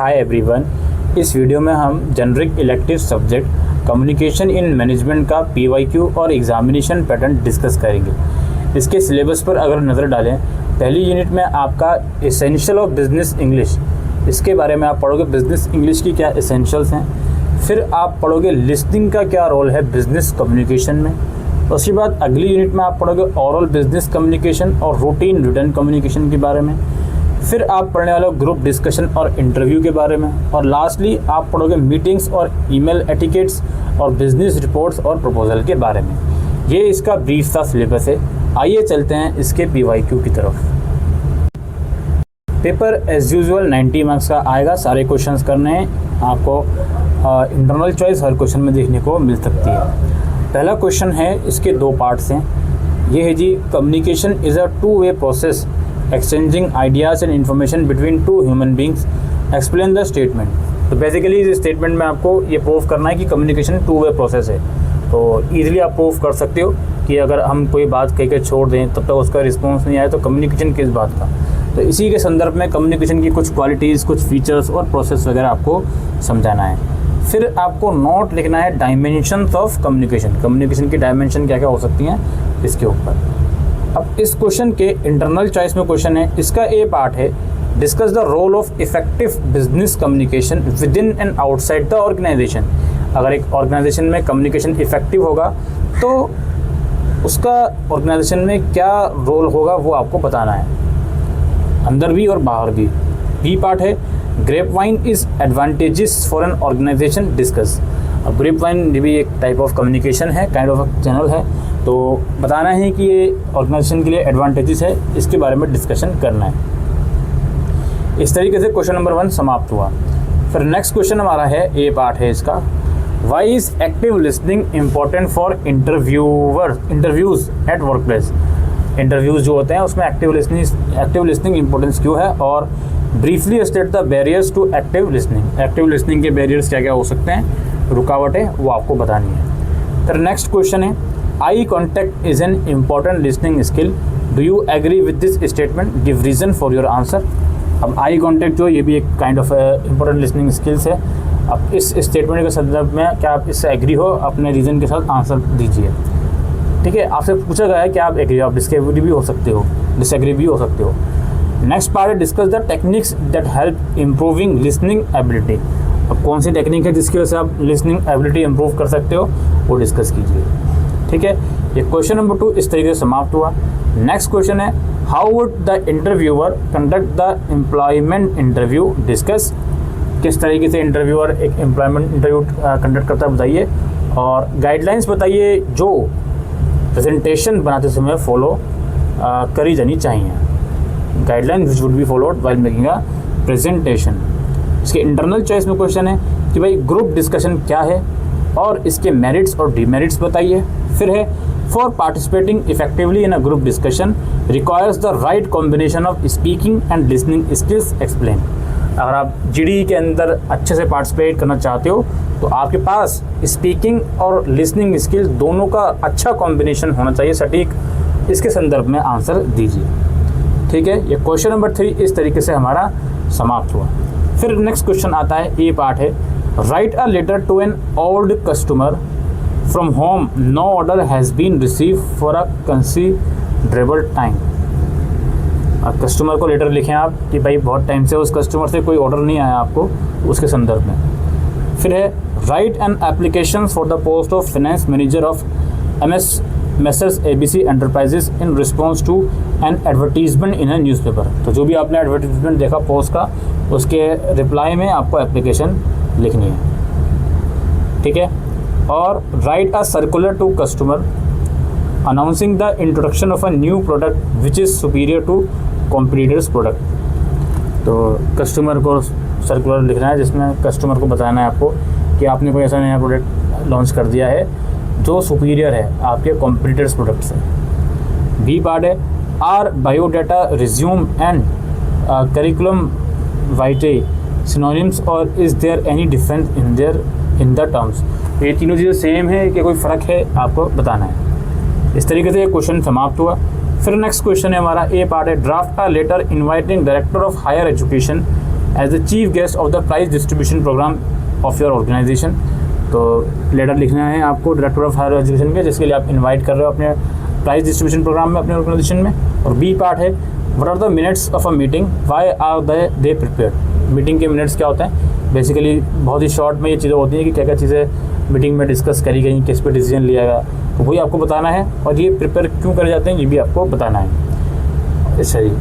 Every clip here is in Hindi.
Hi everyone. इस वीडियो में हम generic elective subject communication in management का पीवाईक्यू और एग्जामिनेशन पैटर्न डिस्कस करेंगे। इसके सिलेबस पर अगर नज़र डालें, पहली यूनिट में आपका एसेंशियल ऑफ बिजनेस इंग्लिश, इसके बारे में आप पढ़ोगे बिजनेस इंग्लिश की क्या एसेंशियल्स हैं। फिर आप पढ़ोगे लिसनिंग का क्या रोल है बिजनेस कम्युनिकेशन में। उसके बाद अगली यूनिट में आप पढ़ोगे ओरल बिजनेस कम्युनिकेशन और रूटीन रिटर्न कम्युनिकेशन के बारे में। फिर आप पढ़ने वाले हो ग्रुप डिस्कशन और इंटरव्यू के बारे में। और लास्टली आप पढ़ोगे मीटिंग्स और ईमेल एटिकेट्स और बिजनेस रिपोर्ट्स और प्रपोजल के बारे में। ये इसका ब्रीफ सा सिलेबस है। आइए चलते हैं इसके पीवाईक्यू की तरफ। पेपर एज यूजुअल 90 मार्क्स का आएगा। सारे क्वेश्चंस करने हैं आपको। इंटरनल चॉइस हर क्वेश्चन में देखने को मिल सकती है। पहला क्वेश्चन है, इसके दो पार्ट्स हैं। ये है जी, communication is a two way process exchanging ideas and information between two human beings, explain the statement. तो बेसिकली इस स्टेटमेंट में आपको ये प्रूव करना है कि कम्युनिकेशन टू वे प्रोसेस है। तो ईजिली आप प्रूव कर सकते हो कि अगर हम कोई बात कह के छोड़ दें तब तक उसका रिस्पॉन्स नहीं आए तो कम्युनिकेशन किस बात का। तो इसी के संदर्भ में कम्युनिकेशन की कुछ क्वालिटीज़, कुछ फीचर्स और प्रोसेस वगैरह आपको समझाना है। फिर आपको नोट लिखना है डायमेंशंस ऑफ कम्युनिकेशन। कम्युनिकेशन की डायमेंशन क्या क्या हो सकती हैं इसके ऊपर। अब इस क्वेश्चन के इंटरनल चॉइस में क्वेश्चन है, इसका ए पार्ट है, discuss the role of effective business communication within and outside the organization. अगर एक ऑर्गेनाइजेशन में कम्युनिकेशन इफेक्टिव होगा तो उसका ऑर्गेनाइजेशन में क्या रोल होगा वो आपको बताना है, अंदर भी और बाहर भी। बी पार्ट है, grapevine is advantages for an organization discuss. अब ग्रेप वाइन भी एक टाइप ऑफ कम्युनिकेशन है, काइंड ऑफ चैनल है। तो बताना है कि ये ऑर्गेनाइजेशन के लिए एडवांटेजेस है, इसके बारे में डिस्कशन करना है। इस तरीके से क्वेश्चन नंबर 1 समाप्त हुआ। फिर नेक्स्ट क्वेश्चन हमारा है, ए पार्ट है इसका, why is active listening important for interviews at work place. Interviews जो होते हैं उसमें एक्टिव लिसनिंग इंपॉर्टेंस क्यों है, और briefly state the barriers to active listening. Active listening के बैरियर्स क्या क्या हो सकते हैं, रुकावटें, वो आपको बतानी है। फिर नेक्स्ट क्वेश्चन है, eye contact is an important listening skill, do you agree with this statement, give reason for your answer. अब आई कॉन्टैक्ट जो ये भी एक kind of important listening skills है। अब इस स्टेटमेंट के संदर्भ में क्या आप इससे एग्री हो, अपने रीज़न के साथ आंसर दीजिए। ठीक है, आपसे पूछा गया है कि आप एग्री, आप डिसएग्री भी हो सकते हो, डिसएग्री भी हो सकते हो। नेक्स्ट पार्ट है, discuss the techniques that help improving listening ability. अब कौन सी टेक्निक है जिसकी वजह से आप लिसनिंग एबिलिटी इम्प्रूव कर सकते हो, वो डिस्कस कीजिए। ठीक है, ये क्वेश्चन नंबर 2 इस तरीके से समाप्त हुआ। नेक्स्ट क्वेश्चन है, how would the interviewer conduct the employment interview, discuss. किस तरीके से इंटरव्यूअर एक एम्प्लॉयमेंट इंटरव्यू कंडक्ट करता है बताइए, और गाइडलाइंस बताइए जो प्रेजेंटेशन बनाते समय फॉलो करी जानी चाहिए। Guidelines which would be followed while making a presentation. इसके इंटरनल चॉइस में क्वेश्चन है कि भाई ग्रुप डिस्कशन क्या है और इसके मेरिट्स और डिमेरिट्स बताइए। फिर है, for participating effectively in a group discussion requires the right combination of speaking and listening skills, explain. अगर आप जीडी के अंदर अच्छे से पार्टिसिपेट करना चाहते हो तो आपके पास स्पीकिंग और लिसनिंग स्किल्स दोनों का अच्छा कॉम्बिनेशन होना चाहिए, सटीक। इसके संदर्भ में आंसर दीजिए। ठीक है, ये क्वेश्चन नंबर 3 इस तरीके से हमारा समाप्त हुआ। फिर नेक्स्ट क्वेश्चन आता है, ए पार्ट है, write a letter to an old customer from whom no order has been receive for a considerable time. अब कस्टमर को लेटर लिखें आप कि भाई बहुत टाइम से उस कस्टमर से कोई ऑर्डर नहीं आया आपको, उसके संदर्भ में। फिर है, write an application for the post of finance manager of messrs ABC enterprises in response to an advertisement in a newspaper. तो जो भी आपने एडवर्टीजमेंट देखा पोस्ट का, उसके रिप्लाई में आपको एप्लीकेशन लिखनी है। ठीक है, और write a circular to customer announcing the introduction of a new product which is superior to competitors product. तो कस्टमर को सर्कुलर लिखना है जिसमें कस्टमर को बताना है आपको कि आपने कोई ऐसा नया प्रोडक्ट लॉन्च कर दिया है जो सुपीरियर है आपके कॉम्पिटिटर्स प्रोडक्ट से। बी पार्ट है, are biodata resume and curriculum vitae synonyms और is there any difference in the terms. ये तीनों चीज़ें सेम है कि कोई फ़र्क है, आपको बताना है। इस तरीके से क्वेश्चन समाप्त हुआ। फिर नेक्स्ट क्वेश्चन है हमारा, ए पार्ट है, draft a letter inviting director of higher education as the chief guest of the prize distribution program of your organization. तो लेटर लिखना है आपको डायरेक्टर ऑफ हायर एजुकेशन के, जिसके लिए आप इनवाइट कर रहे हो अपने प्राइज डिस्ट्रीब्यूशन प्रोग्राम में अपने ऑर्गेनाइजेशन में। और बी पार्ट है what are the minutes of a meeting, why are they prepared. Meeting के मिनट्स क्या होते हैं, बेसिकली बहुत ही शॉर्ट में ये चीज़ें होती हैं कि क्या क्या चीज़ें मीटिंग में डिस्कस करी गई, किस पे डिसीजन लिया गया, तो वही आपको बताना है। और ये प्रिपेयर क्यों करे जाते हैं ये भी आपको बताना है। अच्छा जी,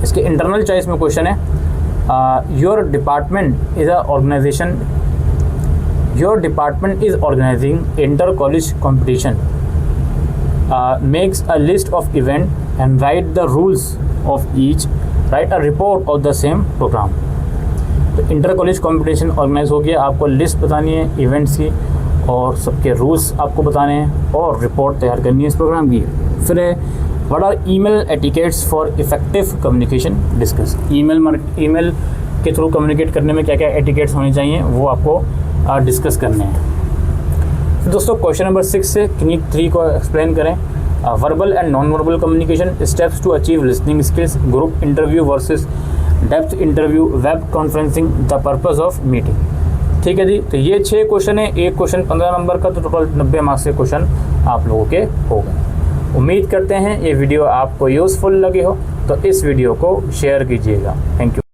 इसके इंटरनल चॉइस में क्वेश्चन है your department is a organization, your department is organizing inter college competition, makes a list of event and write the rules of each, write a report of the same program। तो इंटर कॉलेज कॉम्पिटिशन ऑर्गेनाइज हो गया, आपको लिस्ट बतानी है इवेंट्स की और सबके रूल्स आपको बताने हैं और रिपोर्ट तैयार करनी है इस प्रोग्राम की। फिर है what are email etiquettes for effective communication, discuss. Email के थ्रू कम्युनिकेट करने में क्या क्या एटिकेट्स होने चाहिए वो आपको डिस्कस करने हैं। तो दोस्तों क्वेश्चन नंबर 6 से यूनिट 3 को एक्सप्लेन करें। Verbal and non verbal communication, steps to achieve listening skills, group interview versus depth interview, web conferencing, the purpose of meeting. ठीक है जी, तो ये 6 क्वेश्चन है, एक क्वेश्चन 15 नंबर का, तो टोटल 90 मार्क्स के क्वेश्चन आप लोगों के हो गए। उम्मीद करते हैं ये वीडियो आपको यूज़फुल लगे हो, तो इस वीडियो को शेयर कीजिएगा। Thank you.